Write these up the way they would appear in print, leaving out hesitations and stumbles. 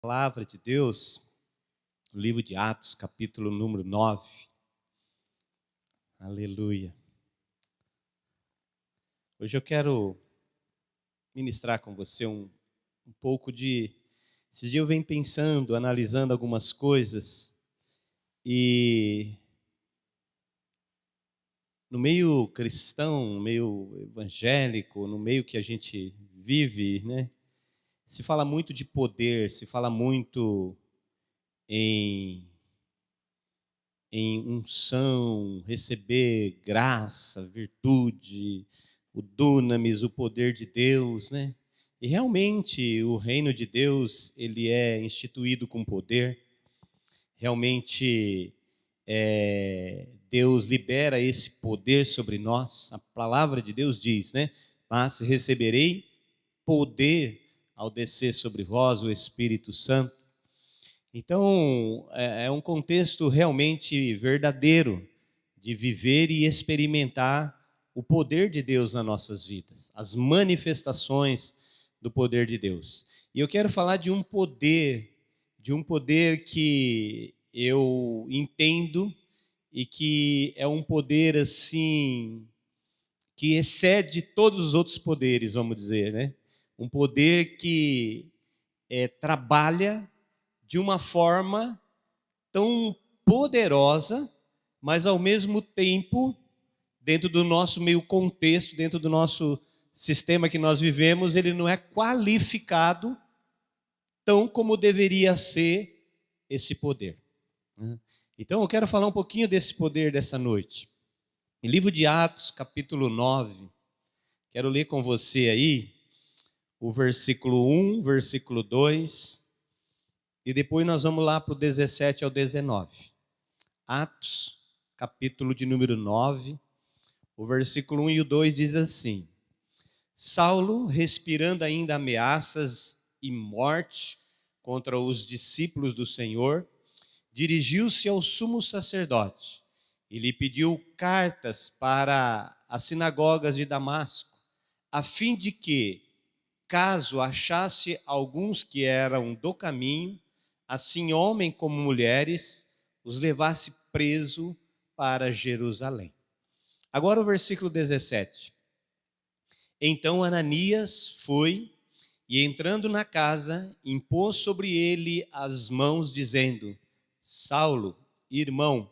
Palavra de Deus, no livro de Atos, capítulo número 9. Aleluia. Hoje eu quero ministrar com você um pouco de... Esses dias eu venho pensando, analisando algumas coisas, e no meio cristão, no meio evangélico, no meio que a gente vive, né? Se fala muito de poder, se fala muito em unção, receber graça, virtude, o dunamis, o poder de Deus, né? E realmente o reino de Deus, ele é instituído com poder. Realmente Deus libera esse poder sobre nós. A palavra de Deus diz, né? Mas receberei poder ao descer sobre vós o Espírito Santo. Então, é um contexto realmente verdadeiro de viver e experimentar o poder de Deus nas nossas vidas, as manifestações do poder de Deus. E eu quero falar de um poder que eu entendo e que é um poder assim que excede todos os outros poderes, vamos dizer, né? Um poder que trabalha de uma forma tão poderosa, mas ao mesmo tempo, dentro do nosso meio contexto, dentro do nosso sistema que nós vivemos, ele não é qualificado tão como deveria ser esse poder. Então eu quero falar um pouquinho desse poder dessa noite. Em livro de Atos, capítulo 9, quero ler com você aí o versículo 1, versículo 2, e depois nós vamos lá para o 17 ao 19. Atos, capítulo de número 9, o versículo 1 e o 2 diz assim: Saulo, respirando ainda ameaças e morte contra os discípulos do Senhor, dirigiu-se ao sumo sacerdote e lhe pediu cartas para as sinagogas de Damasco, a fim de que, caso achasse alguns que eram do caminho, assim homens como mulheres, os levasse preso para Jerusalém. Agora o versículo 17. Então Ananias foi e, entrando na casa, impôs sobre ele as mãos, dizendo: Saulo, irmão,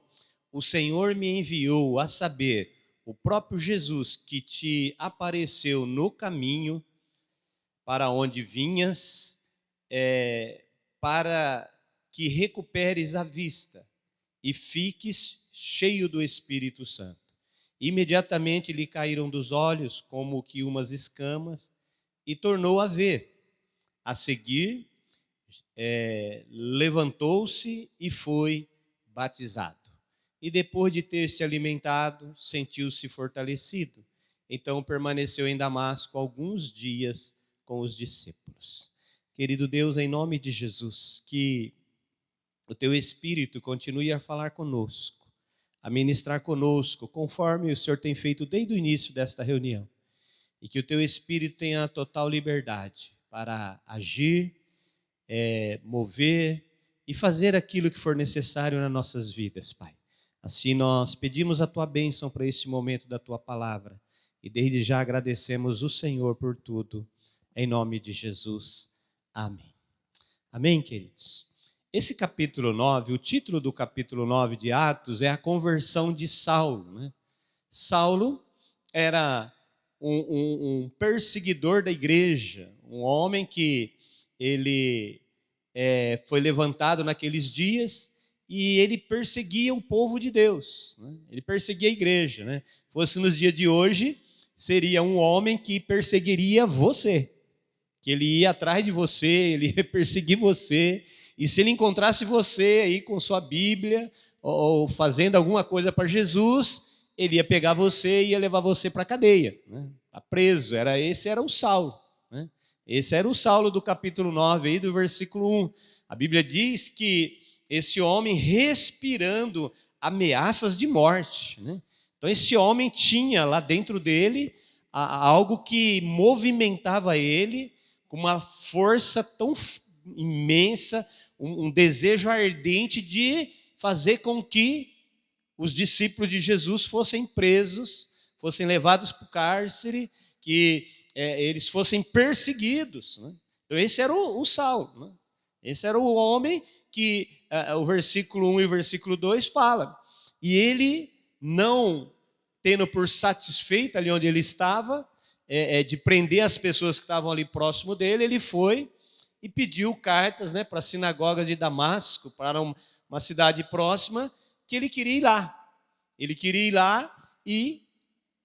o Senhor me enviou, a saber, o próprio Jesus que te apareceu no caminho para onde vinhas, para que recuperes a vista e fiques cheio do Espírito Santo. Imediatamente lhe caíram dos olhos como que umas escamas e tornou a ver. A seguir, levantou-se e foi batizado. E depois de ter se alimentado, sentiu-se fortalecido. Então permaneceu em Damasco alguns dias com os discípulos. Querido Deus, em nome de Jesus, que o teu Espírito continue a falar conosco, a ministrar conosco, conforme o Senhor tem feito desde o início desta reunião. E que o teu Espírito tenha total liberdade para agir, mover e fazer aquilo que for necessário nas nossas vidas, Pai. Assim nós pedimos a tua bênção para esse momento da tua palavra. E desde já agradecemos o Senhor por tudo. Em nome de Jesus. Amém. Amém, queridos? Esse capítulo 9, o título do capítulo 9 de Atos é a conversão de Saulo, né? Saulo era um perseguidor da igreja, um homem que ele foi levantado naqueles dias e ele perseguia o povo de Deus, né? Ele perseguia a igreja, né? Fosse nos dias de hoje, seria um homem que perseguiria você, que ele ia atrás de você, ele ia perseguir você, e se ele encontrasse você aí com sua Bíblia, ou fazendo alguma coisa para Jesus, ele ia pegar você e ia levar você para a cadeia, né? Tá preso. Esse era o Saulo, né? Esse era o Saulo do capítulo 9, aí do versículo 1. A Bíblia diz que esse homem respirando ameaças de morte, né? Então esse homem tinha lá dentro dele algo que movimentava ele com uma força tão imensa, um desejo ardente de fazer com que os discípulos de Jesus fossem presos, fossem levados para o cárcere, que eles fossem perseguidos, né? Então esse era o Saulo, né? Esse era o homem que o versículo 1 e o versículo 2 fala. E ele, não tendo por satisfeito ali onde ele estava, de prender as pessoas que estavam ali próximo dele, ele foi e pediu cartas, né, para as sinagogas de Damasco, para uma cidade próxima, que ele queria ir lá. Ele queria ir lá e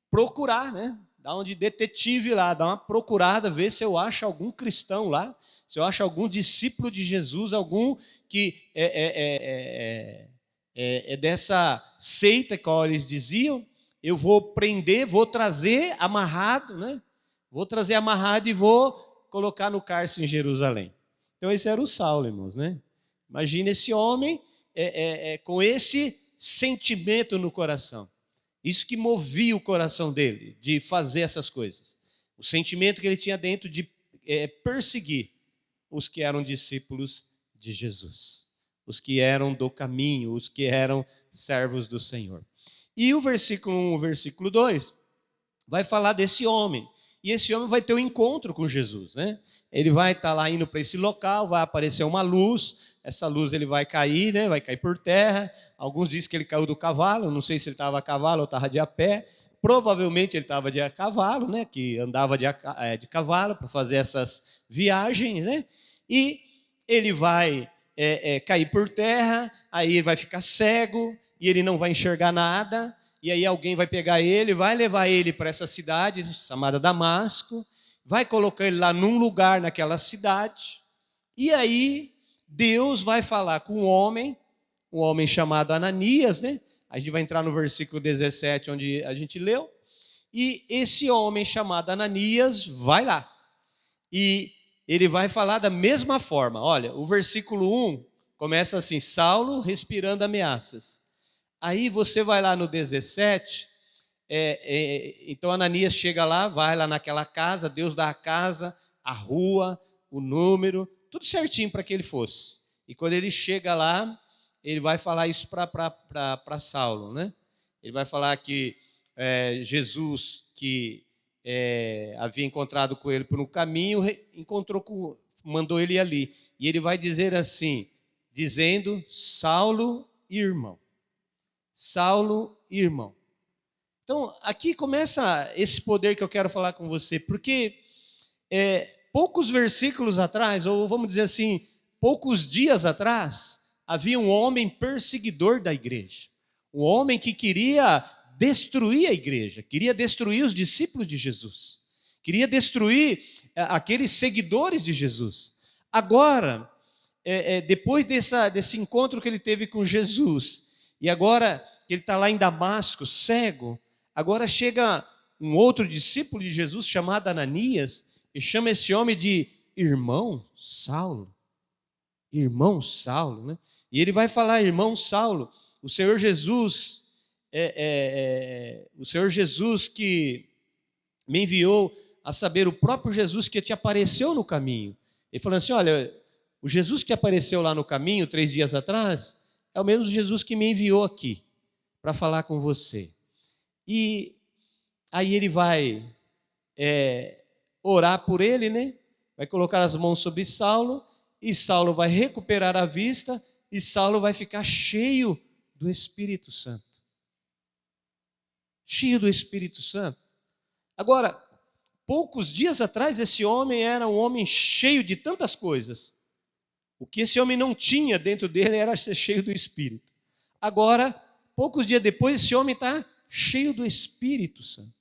procurar, né? Dar um de detetive lá, dar uma procurada, ver se eu acho algum cristão lá, se eu acho algum discípulo de Jesus, algum que é dessa seita que eles diziam. Eu vou prender, vou trazer amarrado, né? Vou trazer amarrado e vou colocar no cárcere em Jerusalém. Então esse era o Saulo, irmãos, né? Imagina esse homem com esse sentimento no coração. Isso que movia o coração dele, de fazer essas coisas. O sentimento que ele tinha dentro de perseguir os que eram discípulos de Jesus. Os que eram do caminho, os que eram servos do Senhor. E o versículo 1, o versículo 2, vai falar desse homem. E esse homem vai ter um encontro com Jesus, né? Ele vai estar lá indo para esse local, vai aparecer uma luz, essa luz ele vai cair, né? Vai cair por terra. Alguns dizem que ele caiu do cavalo, não sei se ele estava a cavalo ou estava de a pé. Provavelmente ele estava de a cavalo, né? Que andava de cavalo para fazer essas viagens, né? E ele vai cair por terra, aí ele vai ficar cego e ele não vai enxergar nada. E aí alguém vai pegar ele, vai levar ele para essa cidade chamada Damasco, vai colocar ele lá num lugar naquela cidade, e aí Deus vai falar com um homem chamado Ananias, né? A gente vai entrar no versículo 17, onde a gente leu, e esse homem chamado Ananias vai lá, e ele vai falar da mesma forma. Olha, o versículo 1 começa assim: Saulo respirando ameaças. Aí você vai lá no 17, então Ananias chega lá, vai lá naquela casa, Deus dá a casa, a rua, o número, tudo certinho para que ele fosse. E quando ele chega lá, ele vai falar isso para Saulo, né? Ele vai falar que Jesus, que havia encontrado com ele por um caminho, mandou ele ir ali. E ele vai dizer assim, dizendo: Saulo, irmão. Saulo, irmão. Então, aqui começa esse poder que eu quero falar com você, porque poucos versículos atrás, ou vamos dizer assim, poucos dias atrás, havia um homem perseguidor da igreja, um homem que queria destruir a igreja, queria destruir os discípulos de Jesus, queria destruir aqueles seguidores de Jesus. Agora, depois desse encontro que ele teve com Jesus, e agora que ele está lá em Damasco, cego, agora chega um outro discípulo de Jesus chamado Ananias e chama esse homem de irmão Saulo. Irmão Saulo, né? E ele vai falar: irmão Saulo, o Senhor Jesus, o Senhor Jesus que me enviou, a saber, o próprio Jesus que te apareceu no caminho. Ele falou assim: olha, o Jesus que apareceu lá no caminho 3 dias atrás é o mesmo Jesus que me enviou aqui para falar com você. E aí ele vai orar por ele, né? Vai colocar as mãos sobre Saulo, e Saulo vai recuperar a vista, e Saulo vai ficar cheio do Espírito Santo. Cheio do Espírito Santo. Agora, poucos dias atrás, esse homem era um homem cheio de tantas coisas. O que esse homem não tinha dentro dele era ser cheio do Espírito. Agora, poucos dias depois, esse homem está cheio do Espírito Santo.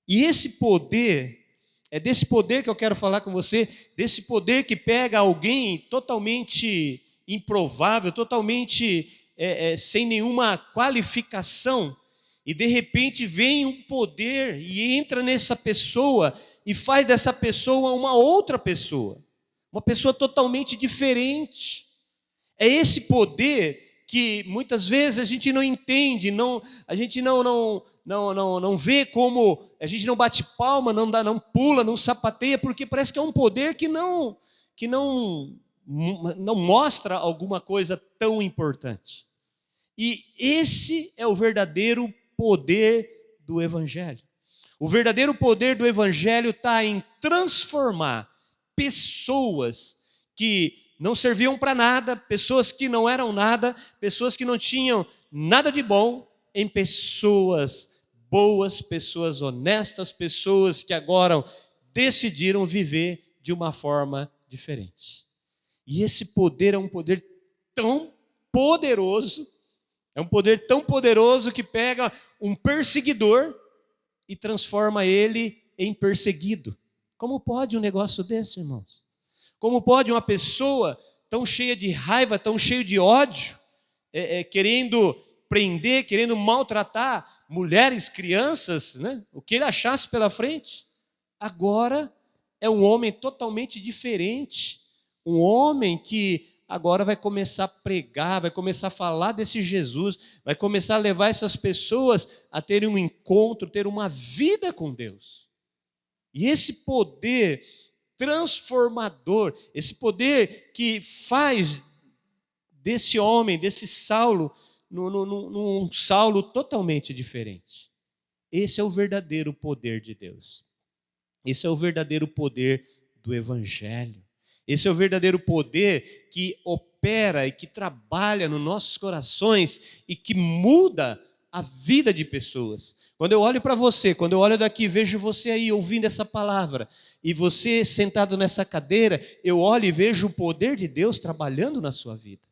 E esse poder, é desse poder que eu quero falar com você, desse poder que pega alguém totalmente improvável, totalmente sem nenhuma qualificação, e de repente vem um poder e entra nessa pessoa e faz dessa pessoa uma outra pessoa. Uma pessoa totalmente diferente. É esse poder que muitas vezes a gente não entende, a gente não vê como, a gente não bate palma, não pula, não sapateia, porque parece que é um poder que não que não mostra alguma coisa tão importante. E esse é o verdadeiro poder do Evangelho. O verdadeiro poder do Evangelho está em transformar pessoas que não serviam para nada, pessoas que não eram nada, pessoas que não tinham nada de bom, em pessoas boas, pessoas honestas, pessoas que agora decidiram viver de uma forma diferente. E esse poder é um poder tão poderoso, que pega um perseguidor e transforma ele em perseguido. Como pode um negócio desse, irmãos? Como pode uma pessoa tão cheia de raiva, tão cheia de ódio, querendo prender, querendo maltratar mulheres, crianças, né? O que ele achasse pela frente, agora é um homem totalmente diferente, um homem que agora vai começar a pregar, vai começar a falar desse Jesus, vai começar a levar essas pessoas a terem um encontro, ter uma vida com Deus. E esse poder transformador, esse poder que faz desse homem, desse Saulo, num Saulo totalmente diferente. Esse é o verdadeiro poder de Deus. Esse é o verdadeiro poder do Evangelho. Esse é o verdadeiro poder que opera e que trabalha nos nossos corações e que muda a vida de pessoas. Quando eu olho para você, quando eu olho daqui, vejo você aí ouvindo essa palavra, e você sentado nessa cadeira, eu olho e vejo o poder de Deus trabalhando na sua vida.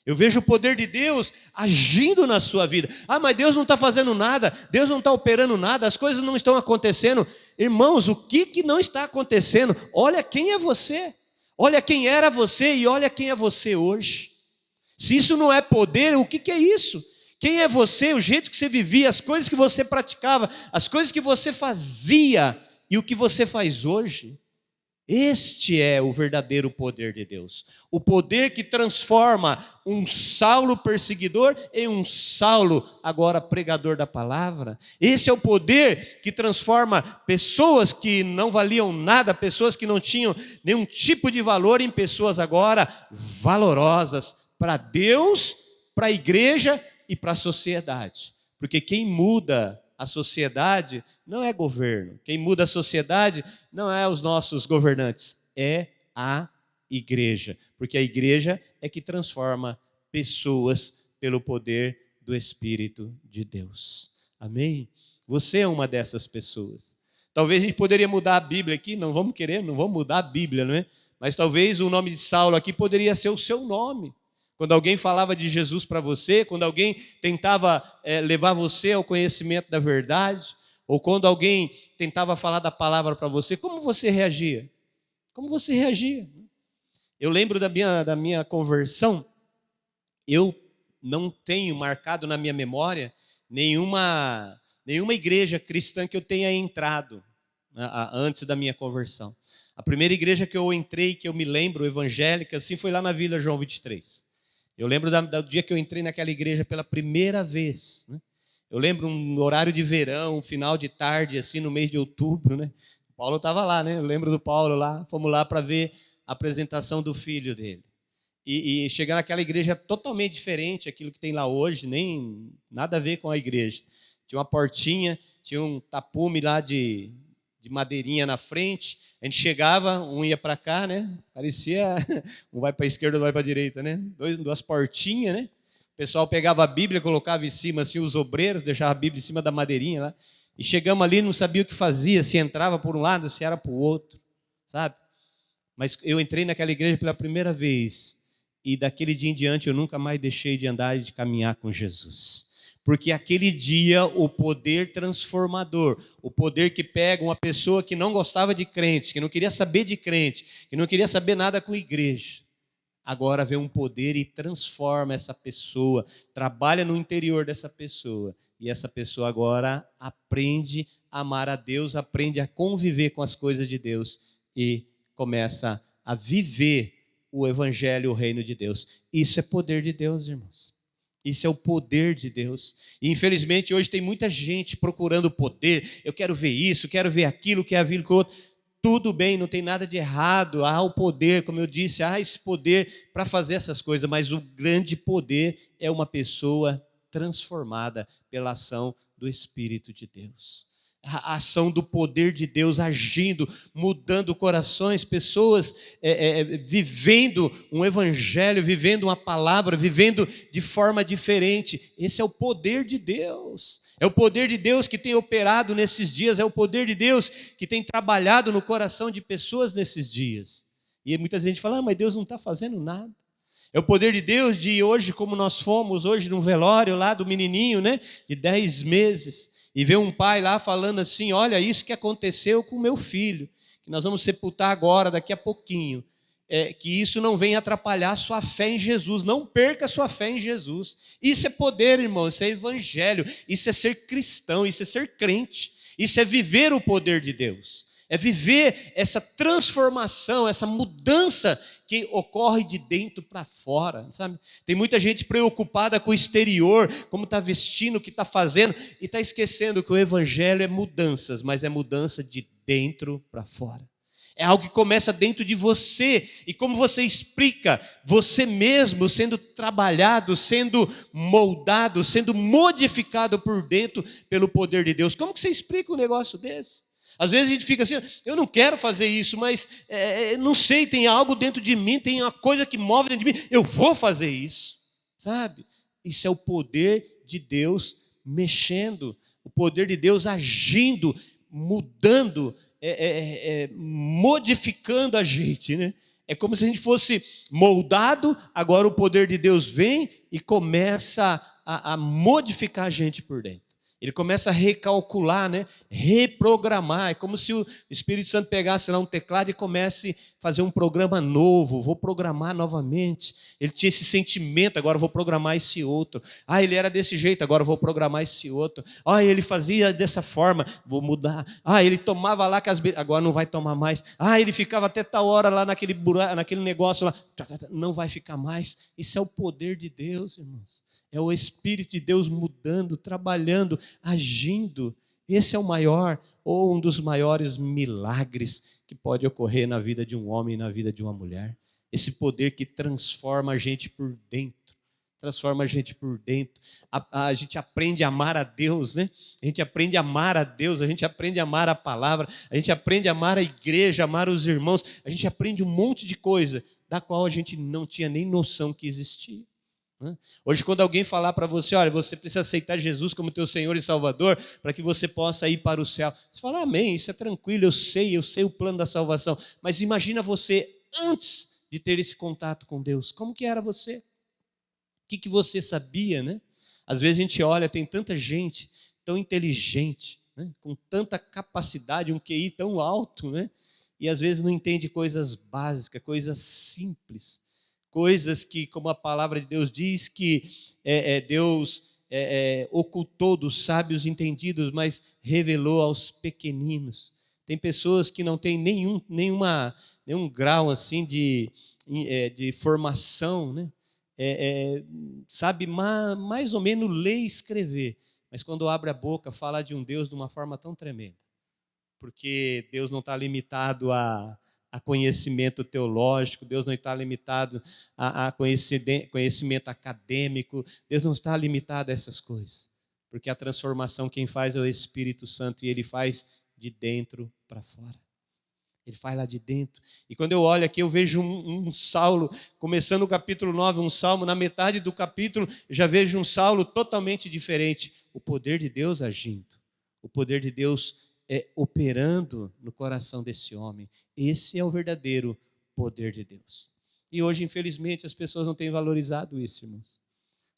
Eu vejo o poder de Deus agindo na sua vida. Ah, mas Deus não está fazendo nada, Deus não está operando nada, as coisas não estão acontecendo. Irmãos, o que não está acontecendo? Olha quem é você, olha quem era você e olha quem é você hoje. Se isso não é poder, o que é isso? Quem é você, o jeito que você vivia, as coisas que você praticava, as coisas que você fazia e o que você faz hoje? Este é o verdadeiro poder de Deus. O poder que transforma um Saulo perseguidor em um Saulo agora pregador da palavra. Esse é o poder que transforma pessoas que não valiam nada, pessoas que não tinham nenhum tipo de valor, em pessoas agora valorosas para Deus, para a igreja e para a sociedade. Porque quem muda a sociedade não é governo. Quem muda a sociedade não é os nossos governantes, é a igreja. Porque a igreja é que transforma pessoas pelo poder do Espírito de Deus. Amém? Você é uma dessas pessoas. Talvez a gente poderia mudar a Bíblia aqui, não vamos mudar a Bíblia, não é? Mas talvez o nome de Saulo aqui poderia ser o seu nome. Quando alguém falava de Jesus para você, quando alguém tentava levar você ao conhecimento da verdade, ou quando alguém tentava falar da palavra para você, como você reagia? Como você reagia? Eu lembro da minha conversão, eu não tenho marcado na minha memória nenhuma igreja cristã que eu tenha entrado antes da minha conversão. A primeira igreja que eu entrei, que eu me lembro, evangélica, assim, foi lá na Vila João 23. Eu lembro do dia que eu entrei naquela igreja pela primeira vez, né? Eu lembro um horário de verão, um final de tarde, assim, no mês de outubro, né? O Paulo estava lá, né? Eu lembro do Paulo lá, fomos lá para ver a apresentação do filho dele. E chegar naquela igreja totalmente diferente, aquilo que tem lá hoje, nem nada a ver com a igreja. Tinha uma portinha, tinha um tapume lá de madeirinha na frente, a gente chegava, um ia para cá, né? Parecia, um vai para a esquerda, outro vai para a direita, né? Duas portinhas, né? O pessoal pegava a Bíblia, colocava em cima, assim, os obreiros, deixava a Bíblia em cima da madeirinha lá, e chegamos ali, não sabia o que fazia, se entrava por um lado, se era para o outro, sabe? Mas eu entrei naquela igreja pela primeira vez, e daquele dia em diante eu nunca mais deixei de andar e de caminhar com Jesus. Porque aquele dia o poder transformador, o poder que pega uma pessoa que não gostava de crente, que não queria saber de crente, que não queria saber nada com igreja, agora vê um poder e transforma essa pessoa, trabalha no interior dessa pessoa, e essa pessoa agora aprende a amar a Deus, aprende a conviver com as coisas de Deus e começa a viver o evangelho, o reino de Deus. Isso é poder de Deus, irmãos. Isso é o poder de Deus. E infelizmente hoje tem muita gente procurando poder. Eu quero ver isso, quero ver aquilo, quero ver aquilo outro. tudo bem, não tem nada de errado, há o poder, como eu disse, há esse poder para fazer essas coisas, mas o grande poder é uma pessoa transformada pela ação do Espírito de Deus. A ação do poder de Deus agindo, mudando corações, pessoas vivendo um evangelho, vivendo uma palavra, vivendo de forma diferente. Esse é o poder de Deus. É o poder de Deus que tem operado nesses dias, é o poder de Deus que tem trabalhado no coração de pessoas nesses dias. E muita gente fala, mas Deus não está fazendo nada. É o poder de Deus de hoje, como nós fomos hoje num velório lá do menininho, né, de 10 meses, e ver um pai lá falando assim, olha, isso que aconteceu com o meu filho, que nós vamos sepultar agora, daqui a pouquinho, que isso não venha atrapalhar a sua fé em Jesus, não perca a sua fé em Jesus. Isso é poder, irmão, isso é evangelho, isso é ser cristão, isso é ser crente, isso é viver o poder de Deus. É viver essa transformação, essa mudança que ocorre de dentro para fora, sabe? Tem muita gente preocupada com o exterior, como está vestindo, o que está fazendo, e está esquecendo que o evangelho é mudanças, mas é mudança de dentro para fora. É algo que começa dentro de você, e como você explica você mesmo sendo trabalhado, sendo moldado, sendo modificado por dentro pelo poder de Deus. Como que você explica um negócio desse? Às vezes a gente fica assim, eu não quero fazer isso, mas não sei, tem algo dentro de mim, tem uma coisa que move dentro de mim, eu vou fazer isso, sabe? Isso é o poder de Deus mexendo, o poder de Deus agindo, mudando, modificando a gente, né? É como se a gente fosse moldado, agora o poder de Deus vem e começa a modificar a gente por dentro. Ele começa a recalcular, né? Reprogramar. É como se o Espírito Santo pegasse lá um teclado e comece a fazer um programa novo. Vou programar novamente. Ele tinha esse sentimento, agora vou programar esse outro. Ah, ele era desse jeito, agora vou programar esse outro. Ah, ele fazia dessa forma, vou mudar. Ah, ele tomava lá, agora não vai tomar mais. Ah, ele ficava até tal hora lá naquele buraco, naquele negócio lá. Não vai ficar mais. Isso é o poder de Deus, irmãos. É o Espírito de Deus mudando, trabalhando, agindo. Esse é o maior ou um dos maiores milagres que pode ocorrer na vida de um homem e na vida de uma mulher. Esse poder que transforma a gente por dentro. Transforma a gente por dentro. A gente aprende a amar a Deus, né? A gente aprende a amar a Deus, a gente aprende a amar a palavra, a gente aprende a amar a igreja, amar os irmãos. A gente aprende um monte de coisa da qual a gente não tinha nem noção que existia. Hoje, quando alguém falar para você, olha, você precisa aceitar Jesus como teu Senhor e Salvador para que você possa ir para o céu. Você fala, amém, isso é tranquilo, eu sei o plano da salvação. Mas imagina você antes de ter esse contato com Deus. Como que era você? O que você sabia, né? Às vezes a gente olha, tem tanta gente tão inteligente, né? Com tanta capacidade, um QI tão alto, né? E às vezes não entende coisas básicas, coisas simples. Coisas que, como a palavra de Deus diz, que Deus ocultou dos sábios entendidos, mas revelou aos pequeninos. Tem pessoas que não têm nenhum grau assim de formação, né? Sabe mais ou menos ler e escrever, mas quando abre a boca, fala de um Deus de uma forma tão tremenda. Porque Deus não está limitado a conhecimento teológico, Deus não está limitado a conhecimento acadêmico, Deus não está limitado a essas coisas, porque a transformação quem faz é o Espírito Santo, e Ele faz de dentro para fora, Ele faz lá de dentro. E quando eu olho aqui, eu vejo um Saulo, começando o capítulo 9, um salmo, na metade do capítulo, eu já vejo um Saulo totalmente diferente, o poder de Deus agindo, o poder de Deus operando no coração desse homem. Esse é o verdadeiro poder de Deus. E hoje, infelizmente, as pessoas não têm valorizado isso, irmãos.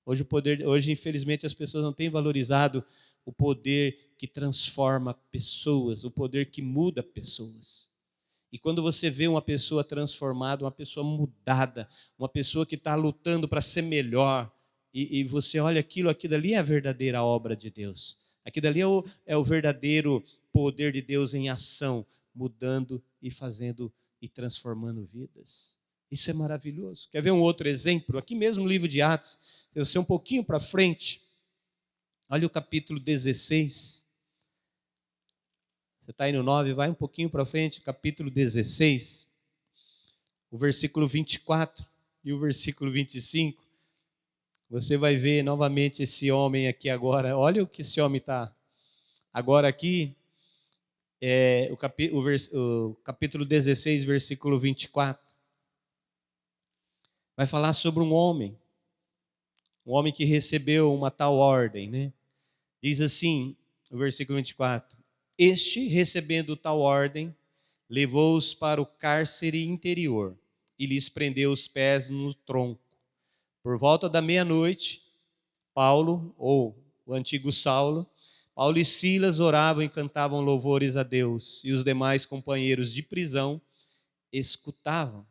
Hoje, infelizmente, as pessoas não têm valorizado o poder que transforma pessoas, o poder que muda pessoas. E quando você vê uma pessoa transformada, uma pessoa mudada, uma pessoa que está lutando para ser melhor, e você olha aquilo ali é a verdadeira obra de Deus. Aquilo ali é o verdadeiro poder de Deus em ação, mudando e fazendo e transformando vidas. Isso é maravilhoso. Quer ver um outro exemplo? Aqui mesmo no livro de Atos, se você um pouquinho para frente, olha o capítulo 16. Você está aí no 9, vai um pouquinho para frente, capítulo 16, o versículo 24 e o versículo 25. Você vai ver novamente esse homem aqui agora. Olha o que esse homem está. Agora aqui, o capítulo 16, versículo 24. Vai falar sobre um homem que recebeu uma tal ordem, né? Diz assim, o versículo 24. Este, recebendo tal ordem, levou-os para o cárcere interior e lhes prendeu os pés no tronco. Por volta da meia-noite, Paulo, ou o antigo Saulo, Paulo e Silas oravam e cantavam louvores a Deus, e os demais companheiros de prisão escutavam.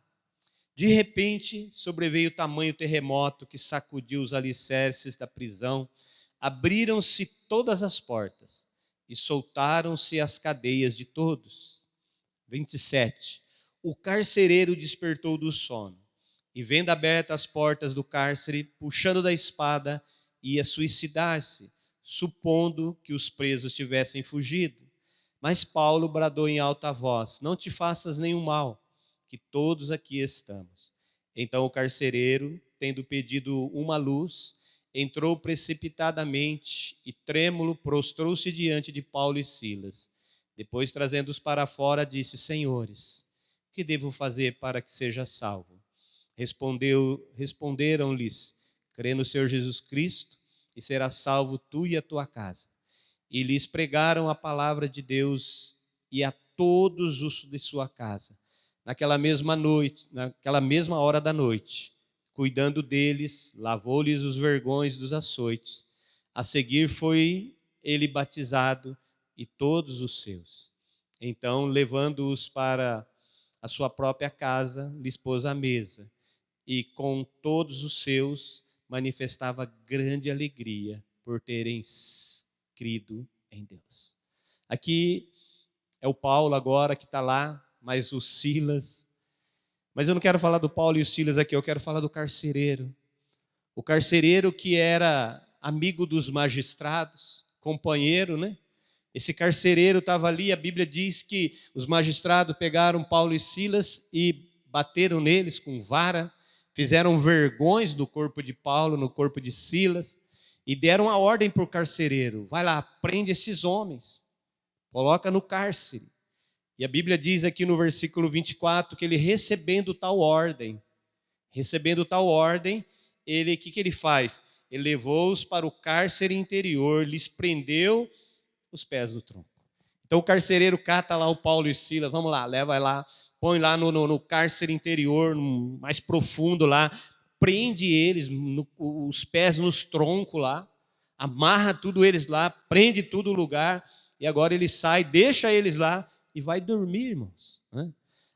De repente, sobreveio tamanho terremoto que sacudiu os alicerces da prisão, abriram-se todas as portas e soltaram-se as cadeias de todos. 27. O carcereiro despertou do sono e, vendo abertas as portas do cárcere, puxando da espada, ia suicidar-se, supondo que os presos tivessem fugido. Mas Paulo bradou em alta voz: não te faças nenhum mal, que todos aqui estamos. Então o carcereiro, tendo pedido uma luz, entrou precipitadamente e, trêmulo, prostrou-se diante de Paulo e Silas. Depois, trazendo-os para fora, disse: Senhores, o que devo fazer para que seja salvo? Responderam-lhes: crê no Senhor Jesus Cristo e serás salvo tu e a tua casa. E lhes pregaram a palavra de Deus e a todos os de sua casa. Naquela mesma noite, naquela mesma hora da noite, cuidando deles, lavou-lhes os vergões dos açoites. A seguir foi ele batizado e todos os seus. Então, levando-os para a sua própria casa, lhes pôs à mesa, e com todos os seus manifestava grande alegria por terem crido em Deus. Aqui é o Paulo agora que está lá, mas o Silas. Mas eu não quero falar do Paulo e o Silas aqui, eu quero falar do carcereiro. O carcereiro que era amigo dos magistrados, companheiro, né? Esse carcereiro estava ali, a Bíblia diz que os magistrados pegaram Paulo e Silas e bateram neles com vara, fizeram vergões do corpo de Paulo, no corpo de Silas, e deram a ordem para o carcereiro: vai lá, prende esses homens, coloca no cárcere. E a Bíblia diz aqui no versículo 24 que ele recebendo tal ordem, ele, o que ele faz? Ele levou-os para o cárcere interior, lhes prendeu os pés do tronco. Então o carcereiro cata lá o Paulo e Silas, vamos lá, leva lá, põe lá no cárcere interior, mais profundo lá, prende eles, os pés nos troncos lá, amarra tudo eles lá, prende tudo o lugar, e agora ele sai, deixa eles lá e vai dormir, irmãos.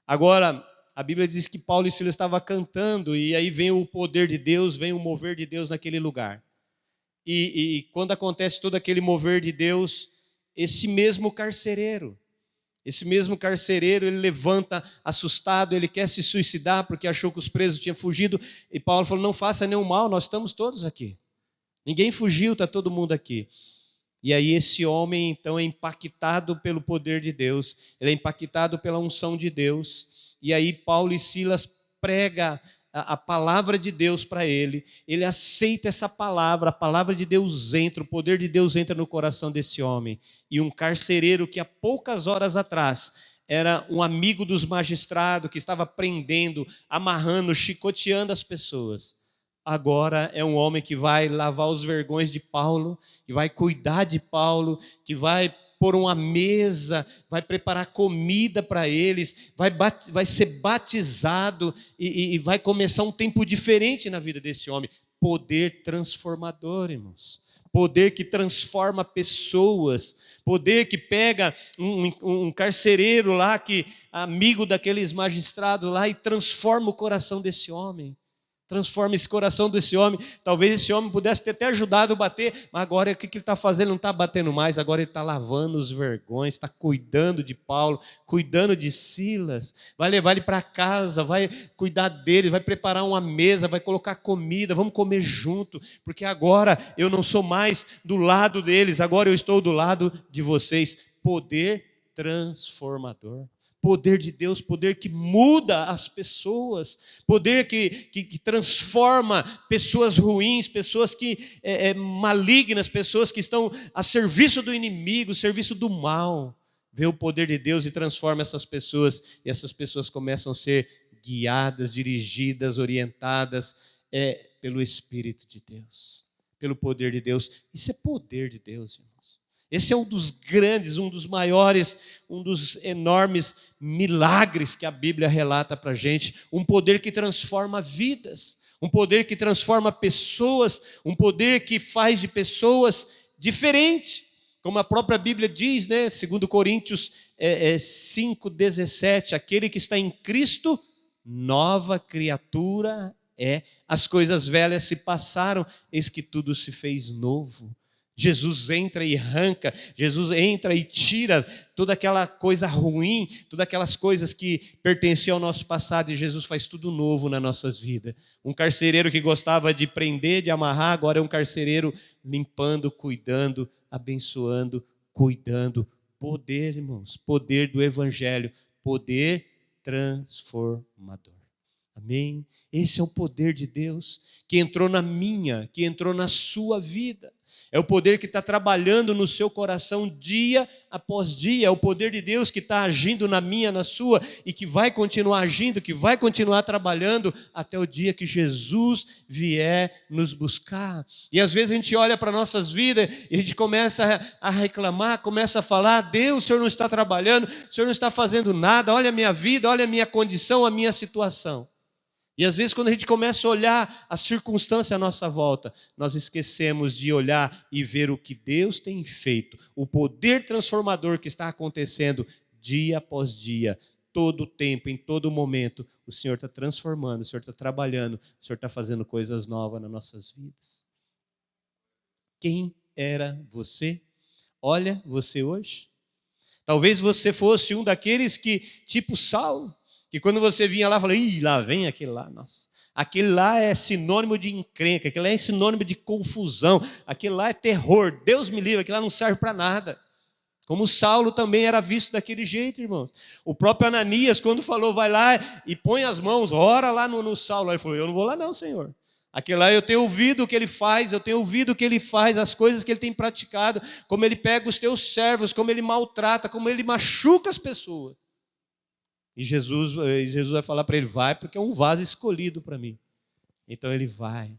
Agora, a Bíblia diz que Paulo e Silas estavam cantando, e aí vem o poder de Deus, vem o mover de Deus naquele lugar. E quando acontece todo aquele mover de Deus, esse mesmo carcereiro, ele levanta assustado, ele quer se suicidar porque achou que os presos tinham fugido, e Paulo falou: não faça nenhum mal, nós estamos todos aqui. Ninguém fugiu, está todo mundo aqui. E aí esse homem então é impactado pelo poder de Deus, ele é impactado pela unção de Deus, e aí Paulo e Silas pregam a palavra de Deus para ele aceita essa palavra, a palavra de Deus entra, o poder de Deus entra no coração desse homem. E um carcereiro que há poucas horas atrás era um amigo dos magistrados, que estava prendendo, amarrando, chicoteando as pessoas, agora é um homem que vai lavar os vergões de Paulo, que vai cuidar de Paulo, que vai pôr uma mesa, vai preparar comida para eles, vai ser batizado e vai começar um tempo diferente na vida desse homem. Poder transformador, irmãos. Poder que transforma pessoas, poder que pega um carcereiro lá, que amigo daqueles magistrados lá, e transforma o coração desse homem. Transforma esse coração desse homem. Talvez esse homem pudesse ter até ajudado a bater, mas agora o que ele está fazendo? Ele não está batendo mais, agora ele está lavando os vergões, está cuidando de Paulo, cuidando de Silas, vai levar ele para casa, vai cuidar dele, vai preparar uma mesa, vai colocar comida, vamos comer junto, porque agora eu não sou mais do lado deles, agora eu estou do lado de vocês. Poder transformador. Poder de Deus, poder que muda as pessoas, poder que transforma pessoas ruins, pessoas malignas, pessoas que estão a serviço do inimigo, serviço do mal. Vê o poder de Deus e transforma essas pessoas, e essas pessoas começam a ser guiadas, dirigidas, orientadas pelo Espírito de Deus, pelo poder de Deus. Isso é poder de Deus, irmãos. Esse é um dos grandes, um dos maiores, um dos enormes milagres que a Bíblia relata para a gente. Um poder que transforma vidas, um poder que transforma pessoas, um poder que faz de pessoas diferentes. Como a própria Bíblia diz, né? 2 Coríntios 5,17, aquele que está em Cristo, nova criatura é. As coisas velhas se passaram, eis que tudo se fez novo. Jesus entra e arranca, Jesus entra e tira toda aquela coisa ruim, todas aquelas coisas que pertenciam ao nosso passado, e Jesus faz tudo novo nas nossas vidas. Um carcereiro que gostava de prender, de amarrar, agora é um carcereiro limpando, cuidando, abençoando, cuidando. Poder, irmãos, poder do Evangelho, poder transformador. Amém? Esse é o poder de Deus que entrou na minha, que entrou na sua vida. É o poder que está trabalhando no seu coração dia após dia. É o poder de Deus que está agindo na minha, na sua, e que vai continuar agindo, que vai continuar trabalhando até o dia que Jesus vier nos buscar. E às vezes a gente olha para nossas vidas e a gente começa a reclamar, começa a falar: Deus, o Senhor não está trabalhando, o Senhor não está fazendo nada, olha a minha vida, olha a minha condição, a minha situação. E às vezes quando a gente começa a olhar a circunstância à nossa volta, nós esquecemos de olhar e ver o que Deus tem feito, o poder transformador que está acontecendo dia após dia, todo o tempo, em todo momento. O Senhor está transformando, o Senhor está trabalhando, o Senhor está fazendo coisas novas nas nossas vidas. Quem era você? Olha você hoje. Talvez você fosse um daqueles que, tipo Saulo, que quando você vinha lá, falava: ih, lá vem aquele lá, nossa. Aquele lá é sinônimo de encrenca, aquele lá é sinônimo de confusão, aquele lá é terror, Deus me livre, aquele lá não serve para nada. Como Saulo também era visto daquele jeito, irmãos. O próprio Ananias, quando falou: vai lá e põe as mãos, ora lá no Saulo, ele falou: eu não vou lá não, Senhor. Aquele lá eu tenho ouvido o que ele faz, as coisas que ele tem praticado, como ele pega os teus servos, como ele maltrata, como ele machuca as pessoas. E Jesus vai falar para ele: vai, porque é um vaso escolhido para mim. Então ele vai.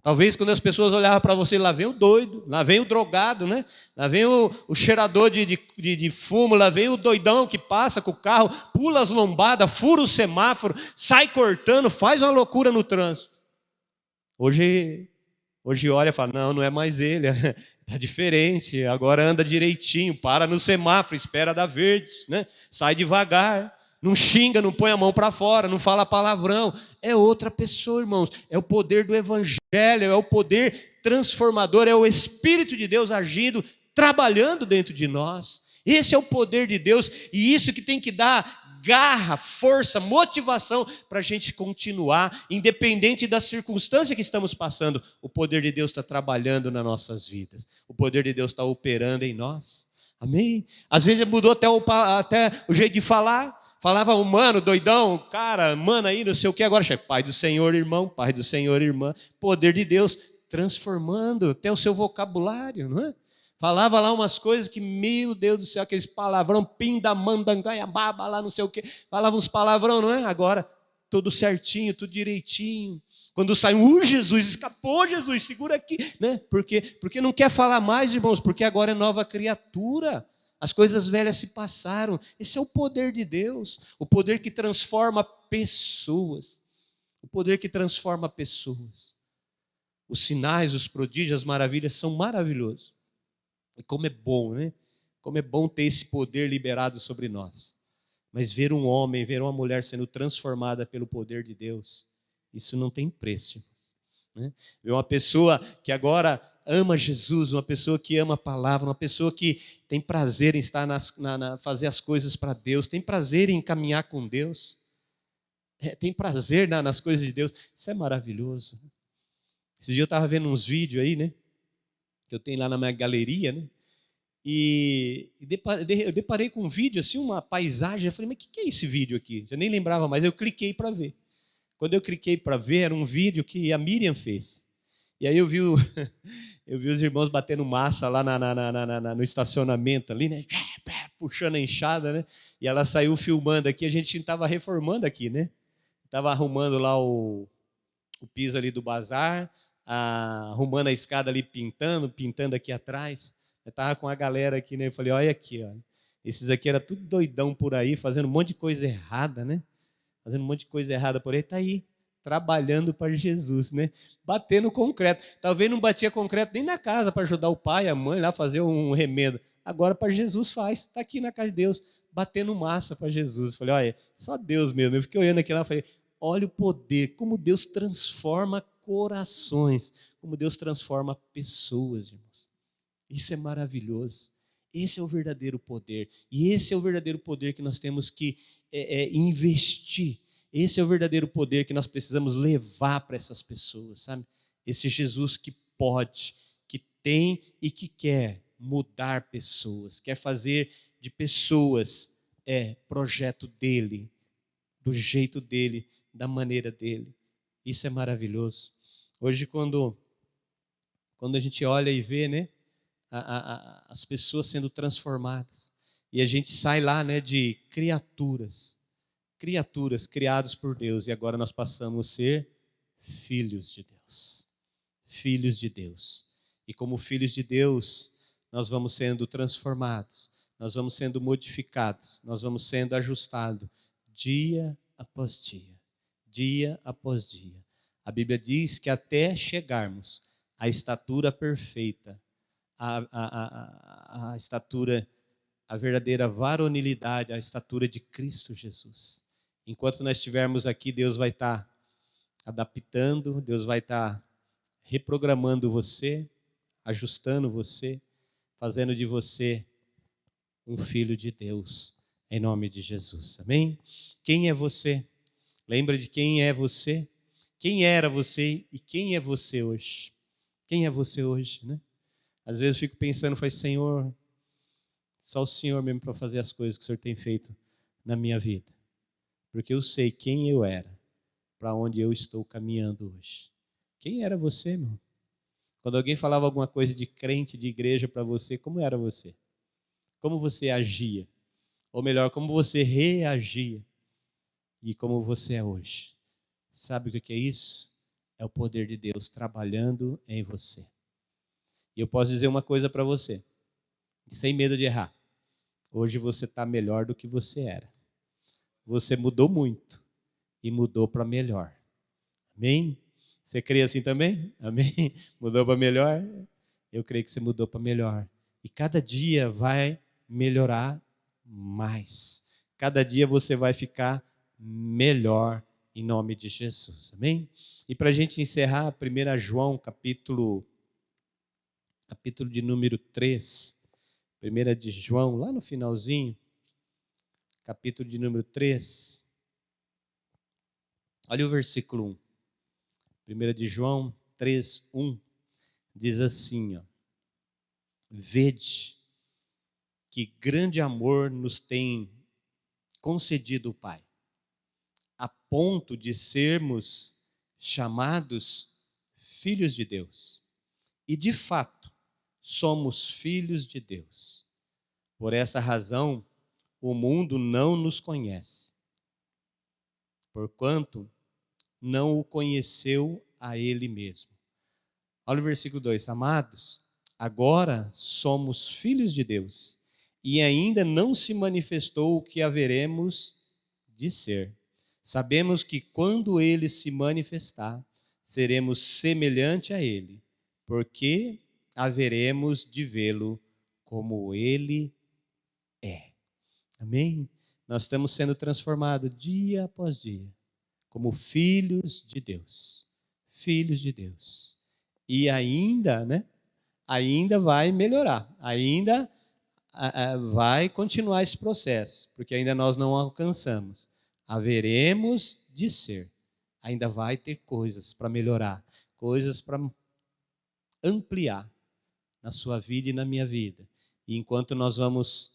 Talvez quando as pessoas olhavam para você, lá vem o doido, lá vem o drogado, né? Lá vem o cheirador de fumo, lá vem o doidão que passa com o carro, pula as lombadas, fura o semáforo, sai cortando, faz uma loucura no trânsito. Hoje olha e fala: não é mais ele, está diferente, agora anda direitinho, para no semáforo, espera dar verde, né? Sai devagar. Não xinga, não põe a mão para fora, não fala palavrão. É outra pessoa, irmãos. É o poder do Evangelho, é o poder transformador, é o Espírito de Deus agindo, trabalhando dentro de nós. Esse é o poder de Deus, e isso que tem que dar garra, força, motivação para a gente continuar, independente da circunstância que estamos passando. O poder de Deus está trabalhando nas nossas vidas. O poder de Deus está operando em nós. Amém? Às vezes mudou até o jeito de falar. Falava humano, doidão, cara, mano aí, não sei o que, agora chega: Pai do Senhor, irmão, Pai do Senhor, irmã. Poder de Deus transformando até o seu vocabulário, não é? Falava lá umas coisas que, meu Deus do céu, aqueles palavrão, pindamandangaia, baba lá, não sei o que. Falava uns palavrão, não é? Agora, tudo certinho, tudo direitinho. Quando sai Jesus, escapou, Jesus, segura aqui, né? Porque não quer falar mais, irmãos, porque agora é nova criatura. As coisas velhas se passaram. Esse é o poder de Deus. O poder que transforma pessoas. O poder que transforma pessoas. Os sinais, os prodígios, as maravilhas são maravilhosos. E como é bom, né? Como é bom ter esse poder liberado sobre nós. Mas ver um homem, ver uma mulher sendo transformada pelo poder de Deus, isso não tem preço. Né? Ver uma pessoa que agora ama Jesus, uma pessoa que ama a palavra, uma pessoa que tem prazer em estar fazer as coisas para Deus, tem prazer em caminhar com Deus, tem prazer nas coisas de Deus. Isso é maravilhoso. Esse dia eu estava vendo uns vídeos aí, né? Que eu tenho lá na minha galeria, né? Eu deparei com um vídeo, assim, uma paisagem. Eu falei, mas o que é esse vídeo aqui? Já nem lembrava mais. Eu cliquei para ver. Quando eu cliquei para ver, era um vídeo que a Miriam fez. E aí eu vi, eu vi os irmãos batendo massa lá no estacionamento ali, né? Puxando a enxada, né? E ela saiu filmando aqui. A gente estava reformando aqui, né? Estava arrumando lá o piso ali do bazar, arrumando a escada ali, pintando aqui atrás. Eu estava com a galera aqui, né? Eu falei, olha aqui, ó. Esses aqui era tudo doidão por aí, fazendo um monte de coisa errada, né? Fazendo um monte de coisa errada por aí, está aí, trabalhando para Jesus, né? Batendo concreto. Talvez não batia concreto nem na casa para ajudar o pai, a mãe lá a fazer um remendo. Agora para Jesus faz, está aqui na casa de Deus, batendo massa para Jesus. Falei, olha, só Deus mesmo. Eu fiquei olhando aqui lá e falei, olha o poder, como Deus transforma corações, como Deus transforma pessoas, irmãos. Isso é maravilhoso. Esse é o verdadeiro poder. E esse é o verdadeiro poder que nós temos que investir. Esse é o verdadeiro poder que nós precisamos levar para essas pessoas, sabe? Esse Jesus que pode, que tem e que quer mudar pessoas, quer fazer de pessoas projeto dele, do jeito dele, da maneira dele. Isso é maravilhoso. Hoje, quando a gente olha e vê, né? As pessoas sendo transformadas. E a gente sai lá, né, de criaturas criados por Deus, e agora nós passamos a ser filhos de Deus. Filhos de Deus. E como filhos de Deus, nós vamos sendo transformados, nós vamos sendo modificados, nós vamos sendo ajustados dia após dia. Dia após dia. A Bíblia diz que até chegarmos à estatura perfeita, a estatura, a verdadeira varonilidade, a estatura de Cristo Jesus. Enquanto nós estivermos aqui, Deus vai estar adaptando, Deus vai estar reprogramando você, ajustando você, fazendo de você um filho de Deus, em nome de Jesus. Amém? Quem é você? Lembra de quem é você? Quem era você e quem é você hoje? Quem é você hoje, né? Às vezes eu fico pensando, Senhor, só o Senhor mesmo para fazer as coisas que o Senhor tem feito na minha vida. Porque eu sei quem eu era, para onde eu estou caminhando hoje. Quem era você, irmão? Quando alguém falava alguma coisa de crente, de igreja para você, como era você? Como você agia? Ou melhor, como você reagia? E como você é hoje? Sabe o que é isso? É o poder de Deus trabalhando em você. E eu posso dizer uma coisa para você, sem medo de errar. Hoje você está melhor do que você era. Você mudou muito e mudou para melhor. Amém? Você crê assim também? Amém? Mudou para melhor? Eu creio que você mudou para melhor. E cada dia vai melhorar mais. Cada dia você vai ficar melhor em nome de Jesus. Amém? E para a gente encerrar, 1 João, capítulo de número 3. 1 de João, lá no finalzinho, capítulo de número 3. Olha o versículo 1. 1 de João 3, 1. Diz assim, ó: Vede que grande amor nos tem concedido o Pai, a ponto de sermos chamados filhos de Deus. E de fato, somos filhos de Deus. Por essa razão, o mundo não nos conhece, porquanto não o conheceu a Ele mesmo. Olha o versículo 2. Amados, agora somos filhos de Deus, e ainda não se manifestou o que haveremos de ser. Sabemos que quando Ele se manifestar, seremos semelhante a Ele, porque haveremos de vê-lo como Ele é. Amém? Nós estamos sendo transformados dia após dia, como filhos de Deus. Filhos de Deus. E ainda, né? Ainda vai melhorar. Ainda vai continuar esse processo, porque ainda nós não alcançamos. Haveremos de ser. Ainda vai ter coisas para melhorar, coisas para ampliar na sua vida e na minha vida. E enquanto nós vamos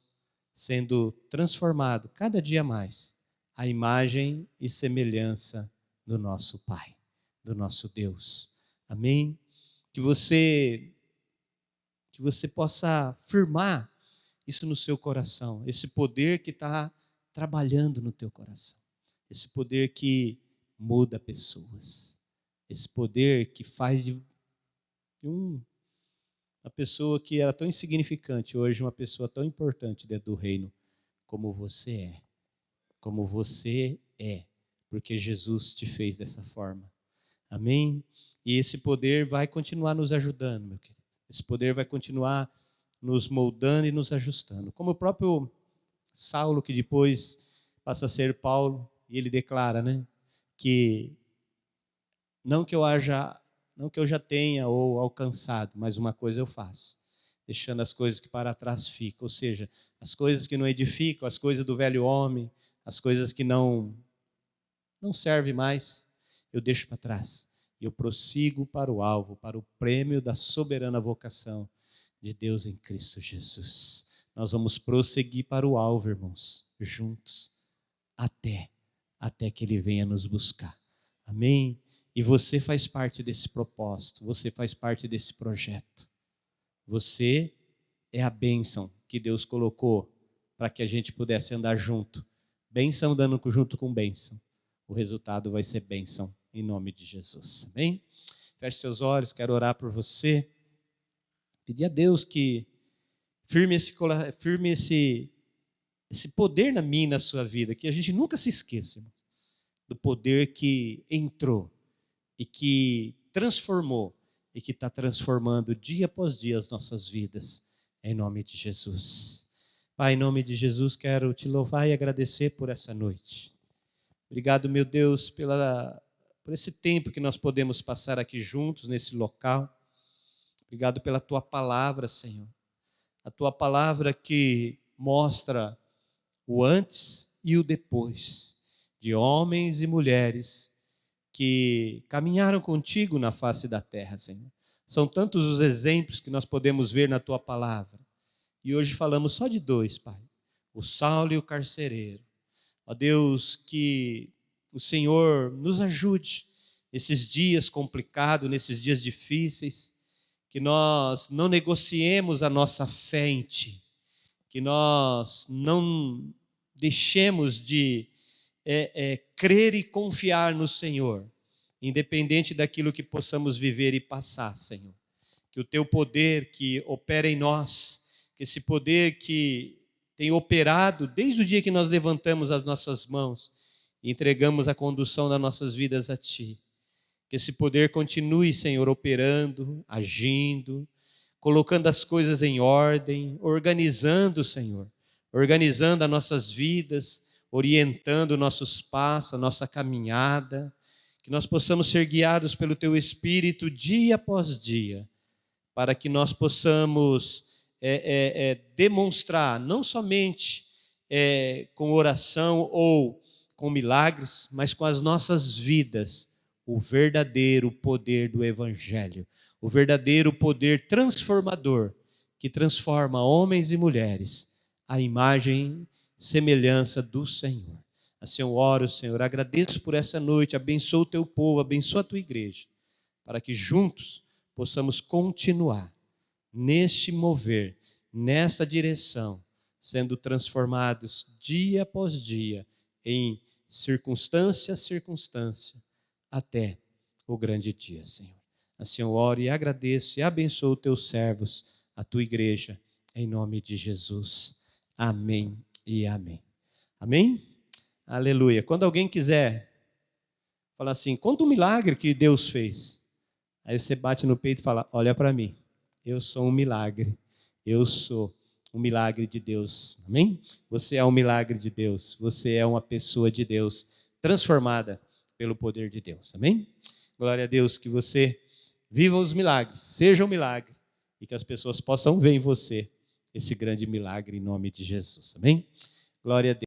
sendo transformados cada dia mais à imagem e semelhança do nosso Pai, do nosso Deus. Amém? Que você possa firmar isso no seu coração, esse poder que está trabalhando no teu coração, esse poder que muda pessoas, esse poder que faz de uma pessoa que era tão insignificante, hoje uma pessoa tão importante dentro do reino, como você é, porque Jesus te fez dessa forma. Amém? E esse poder vai continuar nos ajudando, meu querido. Esse poder vai continuar nos moldando e nos ajustando. Como o próprio Saulo, que depois passa a ser Paulo, e ele declara, né, que não que eu já tenha ou alcançado, mas uma coisa eu faço, deixando as coisas que para trás ficam, ou seja, as coisas que não edificam, as coisas do velho homem, as coisas que não servem mais, eu deixo para trás. E eu prossigo para o alvo, para o prêmio da soberana vocação de Deus em Cristo Jesus. Nós vamos prosseguir para o alvo, irmãos, juntos, até que Ele venha nos buscar. Amém? E você faz parte desse propósito, você faz parte desse projeto. Você é a bênção que Deus colocou para que a gente pudesse andar junto. Bênção andando junto com bênção. O resultado vai ser bênção, em nome de Jesus. Amém? Feche seus olhos, quero orar por você. Pedir a Deus que firme esse poder na minha e na sua vida, que a gente nunca se esqueça, irmão, do poder que entrou e que transformou e que está transformando dia após dia as nossas vidas, em nome de Jesus. Pai, em nome de Jesus, quero te louvar e agradecer por essa noite. Obrigado, meu Deus, por esse tempo que nós podemos passar aqui juntos, nesse local. Obrigado pela tua palavra, Senhor. A tua palavra que mostra o antes e o depois de homens e mulheres que caminharam contigo na face da terra, Senhor. São tantos os exemplos que nós podemos ver na tua palavra. E hoje falamos só de dois, Pai. O Saulo e o carcereiro. Ó Deus, que o Senhor nos ajude nesses dias complicados, nesses dias difíceis, que nós não negociemos a nossa fé em Ti, que nós não deixemos de crer e confiar no Senhor, independente daquilo que possamos viver e passar, Senhor. Que o Teu poder que opera em nós, que esse poder que tem operado desde o dia que nós levantamos as nossas mãos e entregamos a condução das nossas vidas a Ti, que esse poder continue, Senhor, operando, agindo, colocando as coisas em ordem, organizando, Senhor, organizando as nossas vidas, orientando nossos passos, a nossa caminhada, que nós possamos ser guiados pelo Teu Espírito dia após dia, para que nós possamos demonstrar, não somente com oração ou com milagres, mas com as nossas vidas, o verdadeiro poder do Evangelho, o verdadeiro poder transformador, que transforma homens e mulheres à imagem e semelhança do Senhor. Assim eu oro, Senhor, agradeço por essa noite, abençoa o Teu povo, abençoa a Tua igreja, para que juntos possamos continuar neste mover, nesta direção, sendo transformados dia após dia, em circunstância a circunstância, até o grande dia, Senhor. Assim eu oro e agradeço e abençoo os Teus servos, a Tua igreja, em nome de Jesus. Amém e amém. Amém? Aleluia. Quando alguém quiser falar assim, conta um milagre que Deus fez. Aí você bate no peito e fala, olha para mim, eu sou um milagre. Eu sou um milagre de Deus. Amém? Você é um milagre de Deus. Você é uma pessoa de Deus, transformada pelo poder de Deus. Amém? Glória a Deus, que você viva os milagres, seja um milagre, e que as pessoas possam ver em você esse grande milagre em nome de Jesus. Amém? Glória a Deus.